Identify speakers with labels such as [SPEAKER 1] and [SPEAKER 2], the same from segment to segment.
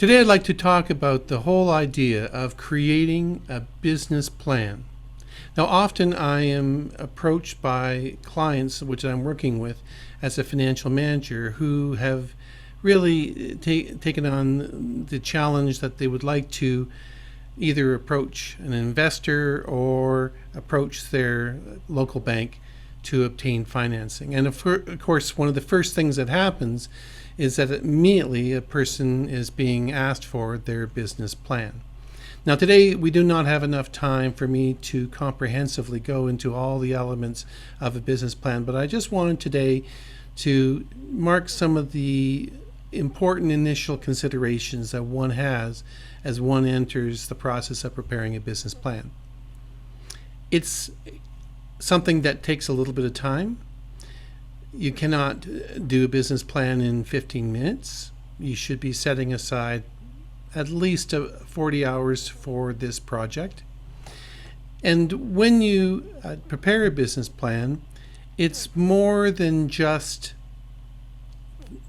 [SPEAKER 1] Today I'd like to talk about the whole idea of creating a business plan. Now, often I am approached by clients which I'm working with as a financial manager who have really taken on the challenge that they would like to either approach an investor or approach their local bank to obtain financing. And of course, one of the first things that happens is that immediately a person is being asked for their business plan. Now, today we do not have enough time for me to comprehensively go into all the elements of a business plan, but I just wanted today to mark some of the important initial considerations that one has as one enters the process of preparing a business plan. It's something that takes a little bit of time. You cannot do a business plan in 15 minutes. You should be setting aside at least 40 hours for this project. And when you prepare a business plan, it's more than just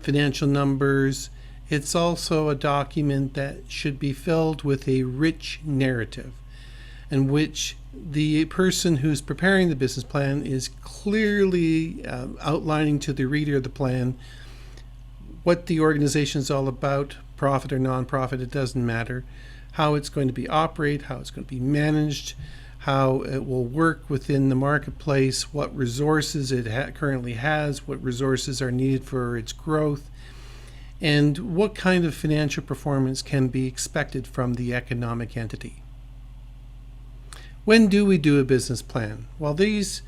[SPEAKER 1] financial numbers. It's also a document that should be filled with a rich narrative in which the person who's preparing the business plan is clearly outlining to the reader of the plan what the organization is all about, profit or non-profit, it doesn't matter, how it's going to be operated, how it's going to be managed, how it will work within the marketplace, what resources it currently has, what resources are needed for its growth, and what kind of financial performance can be expected from the economic entity. When do we do a business plan? Well, these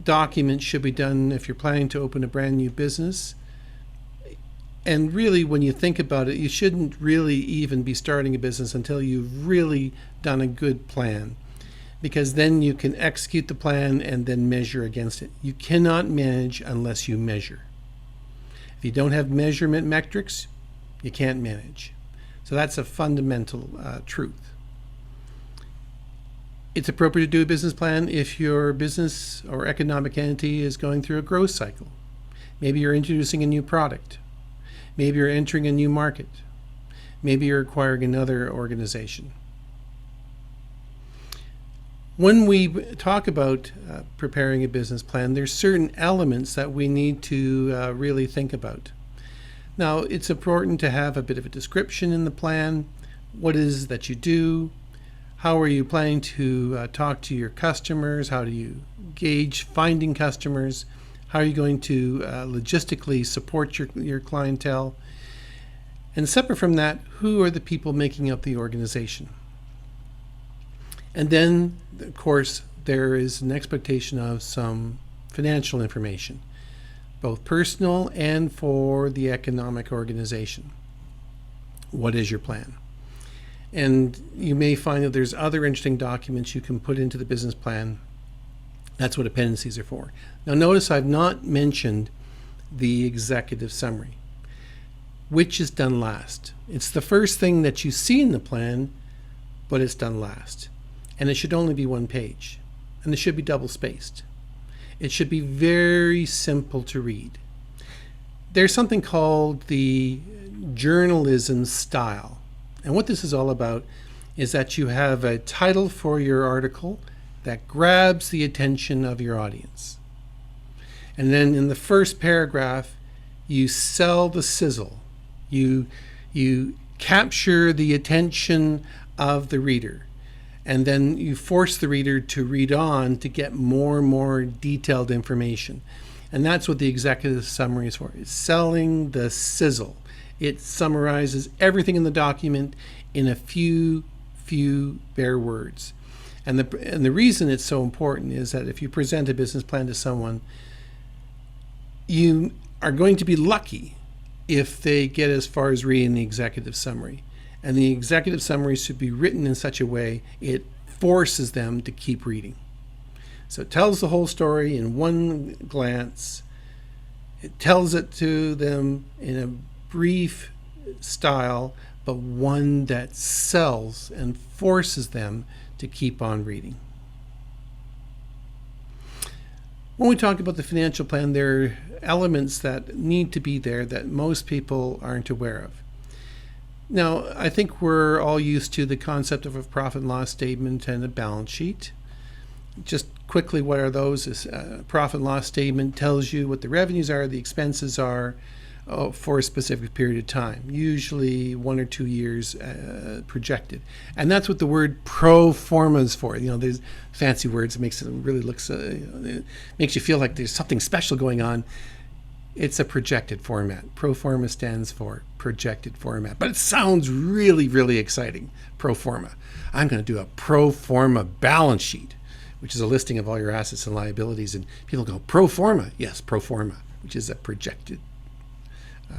[SPEAKER 1] documents should be done if you're planning to open a brand new business. And really, when you think about it, you shouldn't really even be starting a business until you've really done a good plan, because then you can execute the plan and then measure against it. You cannot manage unless you measure. If you don't have measurement metrics, you can't manage. So that's a fundamental truth. It's appropriate to do a business plan if your business or economic entity is going through a growth cycle. Maybe you're introducing a new product. Maybe you're entering a new market. Maybe you're acquiring another organization. When we talk about preparing a business plan, there's certain elements that we need to really think about. Now, it's important to have a bit of a description in the plan. What it is that you do? How are you planning to talk to your customers? How do you gauge finding customers? How are you going to logistically support your clientele? And separate from that, who are the people making up the organization? And then, of course, there is an expectation of some financial information, both personal and for the economic organization. What is your plan? And you may find that there's other interesting documents you can put into the business plan. That's what appendices are for. Now notice I've not mentioned the executive summary, which is done last. It's the first thing that you see in the plan, but it's done last. And it should only be one page. And it should be double spaced. It should be very simple to read. There's something called the journalism style. And what this is all about is that you have a title for your article that grabs the attention of your audience. And then in the first paragraph, you sell the sizzle. You capture the attention of the reader. And then you force the reader to read on to get more and more detailed information. And that's what the executive summary is for. It's selling the sizzle. It summarizes everything in the document in a few bare words. And the reason it's so important is that if you present a business plan to someone, you are going to be lucky if they get as far as reading the executive summary. And the executive summary should be written in such a way it forces them to keep reading. So it tells the whole story in one glance. It tells it to them in a brief style, but one that sells and forces them to keep on reading. When we talk about the financial plan, there are elements that need to be there that most people aren't aware of. Now, I think we're all used to the concept of a profit and loss statement and a balance sheet. Just quickly, what are those? A profit and loss statement tells you what the revenues are, the expenses are for a specific period of time, usually 1 or 2 years projected. And that's what the word pro forma is for. There's fancy words. It makes it really it makes you feel like there's something special going on. It's a projected format. Pro forma stands for projected format. But it sounds really, really exciting. Pro forma. I'm going to do a pro forma balance sheet, which is a listing of all your assets and liabilities. And people go, pro forma? Yes, pro forma, which is a projected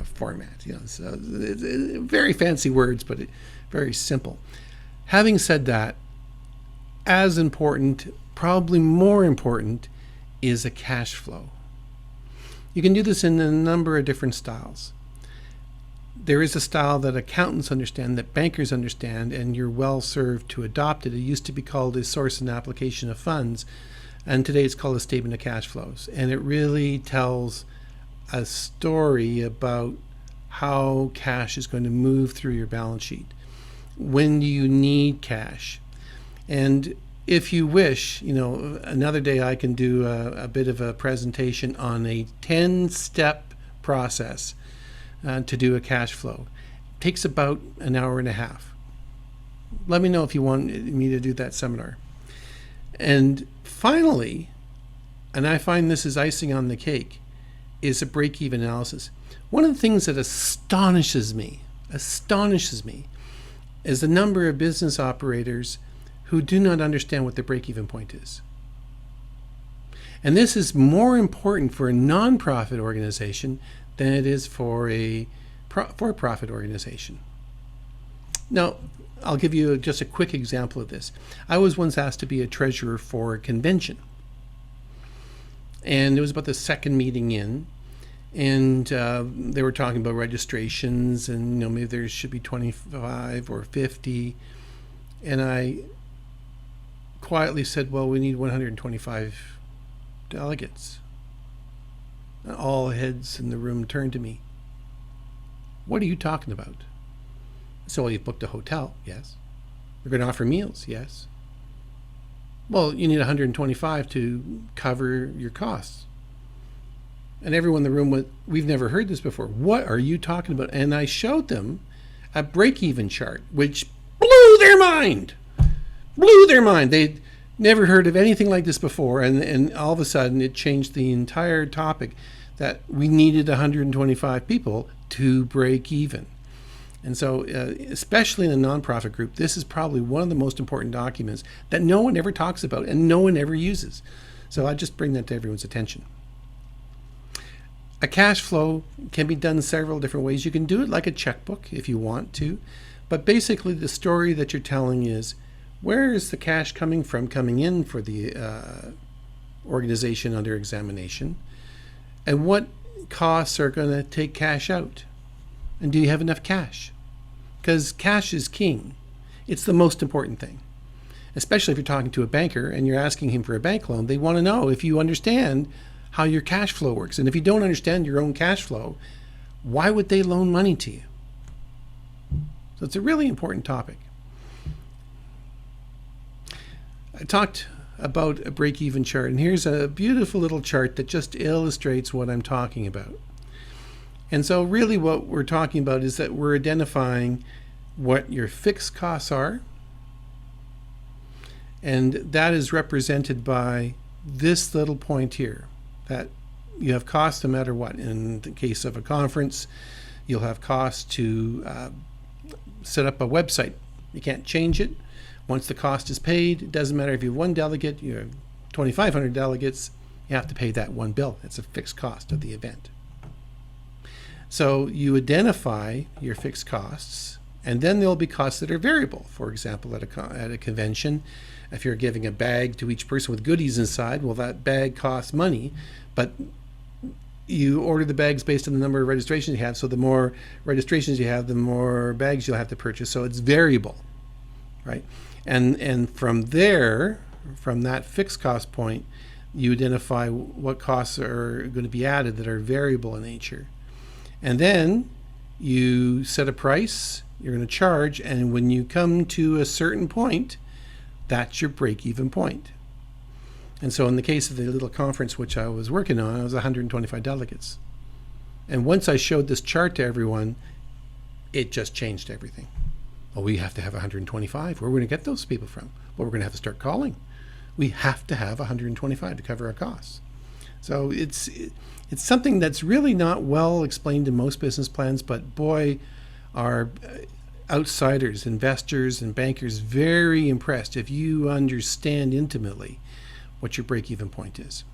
[SPEAKER 1] format. So it's very fancy words, but very simple. Having said that, as important, probably more important, is a cash flow. You can do this in a number of different styles. There is a style that accountants understand, that bankers understand, and you're well served to adopt it. It used to be called a source and application of funds, and today it's called a statement of cash flows. And it really tells a story about how cash is going to move through your balance sheet. When do you need cash? And if you wish, another day I can do a bit of a presentation on a 10-step process to do a cash flow. It takes about an hour and a half. Let me know if you want me to do that seminar. And finally, and I find this is icing on the cake, is a break-even analysis. One of the things that astonishes me, is the number of business operators who do not understand what the break-even point is. And this is more important for a non-profit organization than it is for a for-profit organization. Now, I'll give you just a quick example of this. I was once asked to be a treasurer for a convention. And it was about the second meeting in. And they were talking about registrations, and maybe there should be 25 or 50. And I quietly said, well, we need 125 delegates. And all heads in the room turned to me. What are you talking about? So, well, you've booked a hotel, yes. You're going to offer meals, yes. Well, you need 125 to cover your costs. And everyone in the room went, we've never heard this before. What are you talking about? And I showed them a break-even chart, which blew their mind. They'd never heard of anything like this before. And all of a sudden, it changed the entire topic that we needed 125 people to break even. And so, especially in a nonprofit group, this is probably one of the most important documents that no one ever talks about and no one ever uses. So I just bring that to everyone's attention. A cash flow can be done several different ways. You can do it like a checkbook if you want to, but basically the story that you're telling is, where is the cash coming in for the organization under examination, and what costs are going to take cash out, and do you have enough cash? Because cash is king. It's the most important thing, especially if you're talking to a banker and you're asking him for a bank loan. They want to know if you understand how your cash flow works. And if you don't understand your own cash flow, why would they loan money to you? So it's a really important topic. I talked about a break-even chart, and here's a beautiful little chart that just illustrates what I'm talking about. And so really what we're talking about is that we're identifying what your fixed costs are, and that is represented by this little point here, that you have costs no matter what. In the case of a conference, you'll have costs to set up a website. You can't change it. Once the cost is paid, it doesn't matter if you have one delegate, you have 2,500 delegates, you have to pay that one bill. That's a fixed cost of the event. So you identify your fixed costs, and then there'll be costs that are variable. For example, at a convention, if you're giving a bag to each person with goodies inside, well, that bag costs money, but you order the bags based on the number of registrations you have. So the more registrations you have, the more bags you'll have to purchase. So it's variable, right? And from there, from that fixed cost point, you identify what costs are going to be added that are variable in nature. And then you set a price, you're going to charge, and when you come to a certain point, that's your break-even point. And so in the case of the little conference which I was working on, I was 125 delegates. And once I showed this chart to everyone, it just changed everything. Well, we have to have 125. Where are we going to get those people from? Well, we're going to have to start calling. We have to have 125 to cover our costs. So it's something that's really not well explained in most business plans, but boy, are outsiders, investors, and bankers very impressed if you understand intimately what your break-even point is.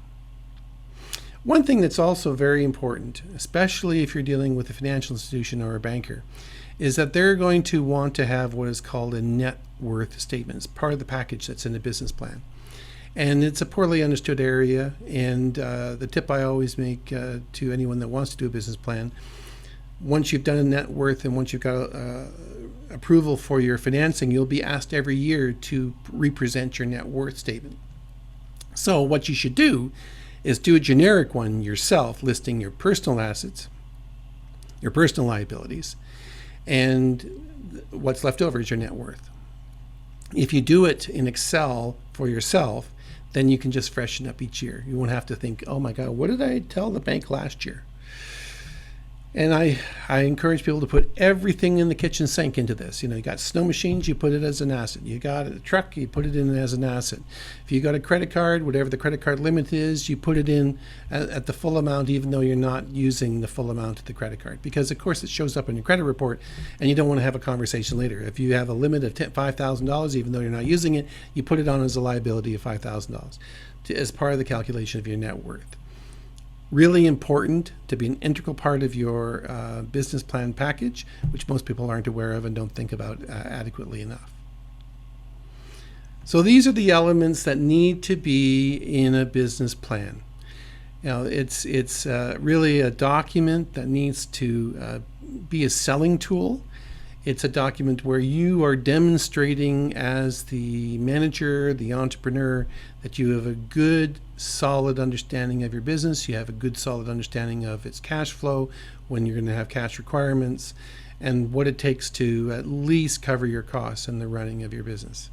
[SPEAKER 1] One thing that's also very important, especially if you're dealing with a financial institution or a banker, is that they're going to want to have what is called a net worth statement. It's part of the package that's in the business plan. And it's a poorly understood area, and the tip I always make to anyone that wants to do a business plan, once you've done a net worth and once you've got approval for your financing, you'll be asked every year to represent your net worth statement. So what you should do is do a generic one yourself, listing your personal assets, your personal liabilities, and what's left over is your net worth. If you do it in Excel for yourself, then you can just freshen up each year. You won't have to think, oh my God, what did I tell the bank last year? And I encourage people to put everything in the kitchen sink into this. You got snow machines, you put it as an asset. You got a truck, you put it in as an asset. If you got a credit card, whatever the credit card limit is, you put it in at the full amount, even though you're not using the full amount of the credit card. Because, of course, it shows up in your credit report, and you don't want to have a conversation later. If you have a limit of $5,000, even though you're not using it, you put it on as a liability of $5,000 as part of the calculation of your net worth. Really important to be an integral part of your business plan package, which most people aren't aware of and don't think about adequately enough. So these are the elements that need to be in a business plan. It's really a document that needs to be a selling tool. It's a document where you are demonstrating as the manager, the entrepreneur, that you have a good, solid understanding of your business. You have a good, solid understanding of its cash flow, when you're going to have cash requirements, and what it takes to at least cover your costs in the running of your business.